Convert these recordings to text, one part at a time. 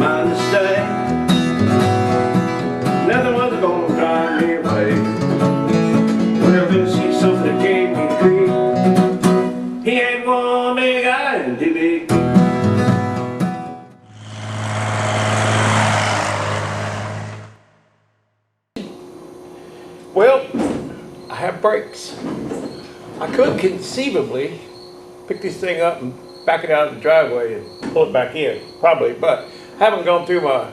mind to stay. Nothing was gonna drive me away. Well, this is something that gave me grief. He ain't one big guy and too big. Well, I have brakes. I could conceivably pick this thing up and back it out of the driveway and pull it back in, probably, but I haven't gone through my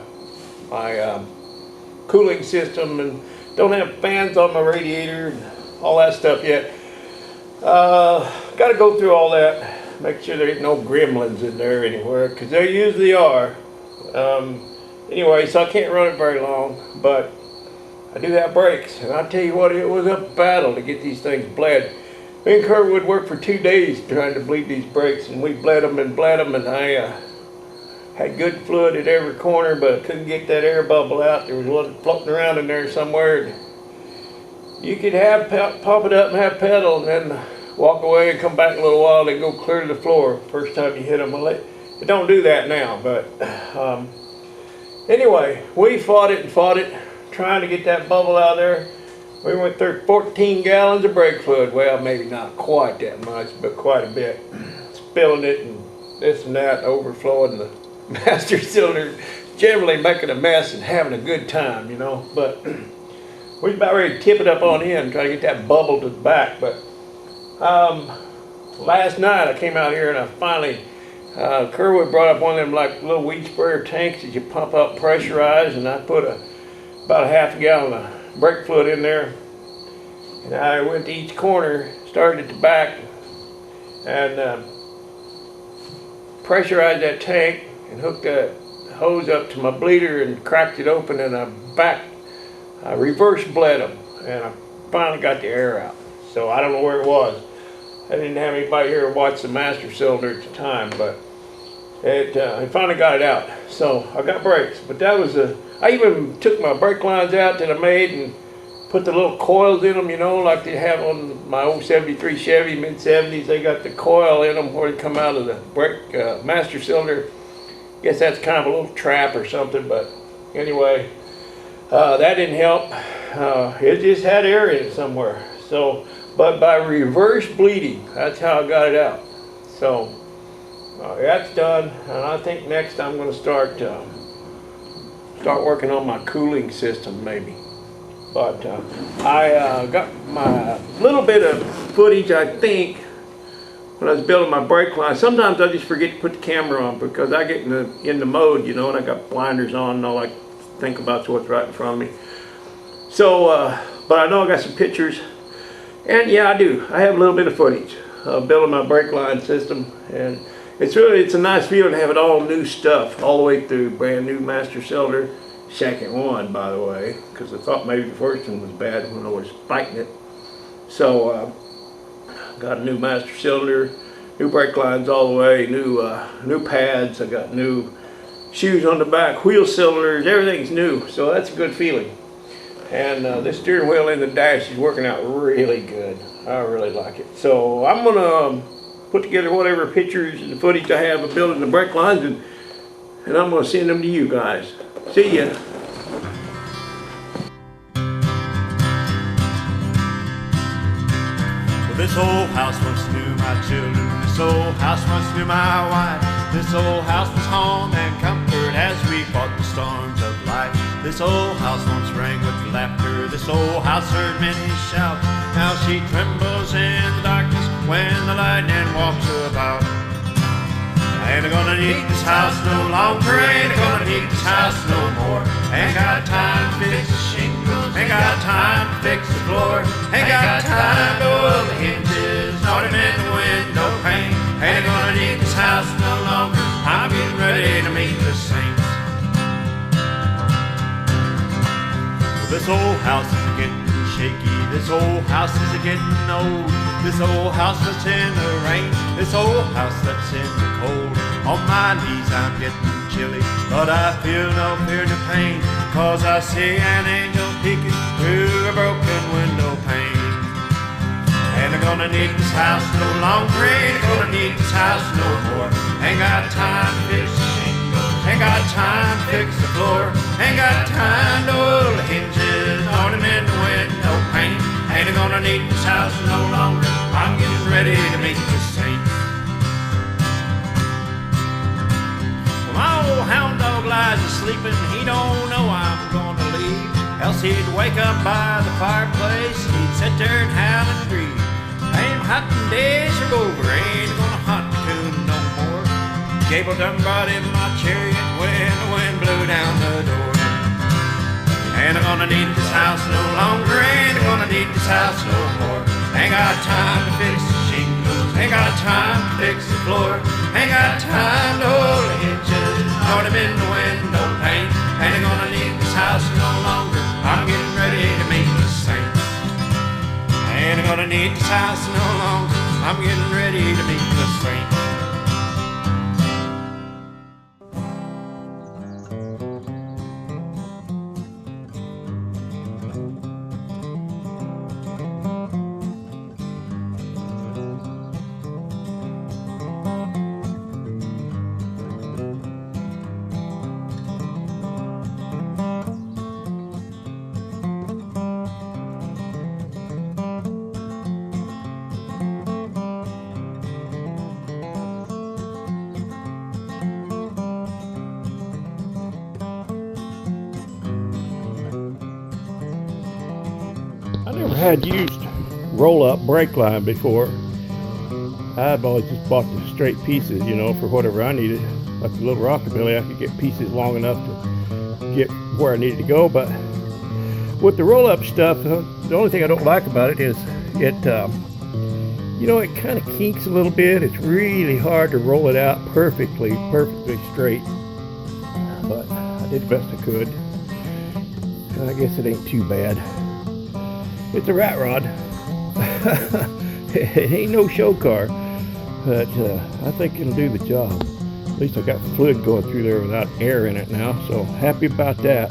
cooling system and don't have fans on my radiator and all that stuff yet. Got to go through all that, make sure there ain't no gremlins in there anywhere, because there usually are. Anyway, so I can't run it very long, but I do have brakes, and I tell you what, it was a battle to get these things bled. Me and Kurt would work for 2 days trying to bleed these brakes, and we bled them, and I had good fluid at every corner, but I couldn't get that air bubble out. There was one floating around in there somewhere. You could pump it up and have pedal, and then walk away and come back in a little while, and they go clear to the floor first time you hit them. It don't do that now, but anyway, we fought it, trying to get that bubble out there. We went through 14 gallons of brake fluid. Well, maybe not quite that much, but quite a bit. Spilling it and this and that, overflowing the master cylinder, generally making a mess and having a good time, you know. But we was about ready to tip it up on in, try to get that bubble to the back. But last night I came out here and I finally, Kerwood brought up one of them like little weed sprayer tanks that you pump up pressurized, and I put about a half a gallon of brake fluid in there, and I went to each corner, started at the back, and pressurized that tank and hooked that hose up to my bleeder and cracked it open, and I reverse bled them, and I finally got the air out. So I don't know where it was. I didn't have anybody here to watch the master cylinder at the time, but I finally got it out. So I got brakes, but that was I even took my brake lines out that I made and put the little coils in them, you know, like they have on my old 73 Chevy, mid-70s. They got the coil in them where they come out of the brake master cylinder. Guess that's kind of a little trap or something, but anyway, that didn't help. It just had air in it somewhere. So, but by reverse bleeding, that's how I got it out. So that's done, and I think next I'm going to start working on my cooling system maybe. But I got my little bit of footage, I think, when I was building my brake line. Sometimes I just forget to put the camera on because I get in the mode, you know, and I got blinders on and all I think about what's right in front of me. So, but I know I got some pictures, and yeah, I do. I have a little bit of footage of building my brake line system, and it's a nice feeling to have it all new stuff, all the way through, brand new master cylinder. Second one, by the way, because I thought maybe the first one was bad when I was fighting it. So, got a new master cylinder, new brake lines all the way, new pads. I got new shoes on the back, wheel cylinders, everything's new. So that's a good feeling. And this steering wheel in the dash is working out really good. I really like it. So I'm gonna put together whatever pictures and footage I have of building the brake lines, and I'm gonna send them to you guys. See ya. Well, this old house once knew my children. This old house once knew my wife. This old house was home and comfort as we fought the storms of life. This old house once rang with laughter. This old house heard many shouts. Now she trembles in the darkness when the lightning walks about. I ain't gonna need this house no longer, ain't gonna need this house no more. Ain't got time to fix the shingles, ain't got time to fix the floor. Ain't got time to oil the hinges, nor to mend the window pane. Ain't gonna need this house no longer, I'm getting ready to meet the saints. Well, this old house is getting shaky, this old house is getting old. This old house that's in the rain, this old house that's in the cold. On my knees I'm getting chilly, but I feel no fear no pain, 'cause I see an angel peeking through a broken window pane. Ain't gonna need this house no longer, ain't gonna need this house no more. Ain't got time to fix the shingles, ain't got time fix the floor. Ain't got time to oil the hinges, on him in the window pane. Ain't gonna need this house no longer. I'm getting ready to meet the saints. Well, my old hound dog lies asleep and he don't know I'm gonna leave. Else he'd wake up by the fireplace and he'd sit there and howl and grieve. Ain't hunting days are over, ain't gonna hunt the coon no more. Gable done brought in my chariot when the wind blew down the door. Ain't gonna need this house no longer, ain't gonna need this house no more. Ain't got time to fix the shingles, ain't got time to fix the floor. Ain't got time to hold the hinges, nor them in the window pane. Ain't gonna need this house no longer, I'm getting ready to meet the saints. Ain't gonna need this house no longer, I'm getting ready to meet the saints. I never had used roll-up brake line before. I've always just bought the straight pieces, you know, for whatever I needed. Like the little rockabilly, I could get pieces long enough to get where I needed to go. But with the roll-up stuff, the only thing I don't like about it is it, you know, it kind of kinks a little bit. It's really hard to roll it out perfectly straight. But I did the best I could. I guess it ain't too bad. It's a rat rod. It ain't no show car, but I think it'll do the job. At least I got fluid going through there without air in it now, so happy about that.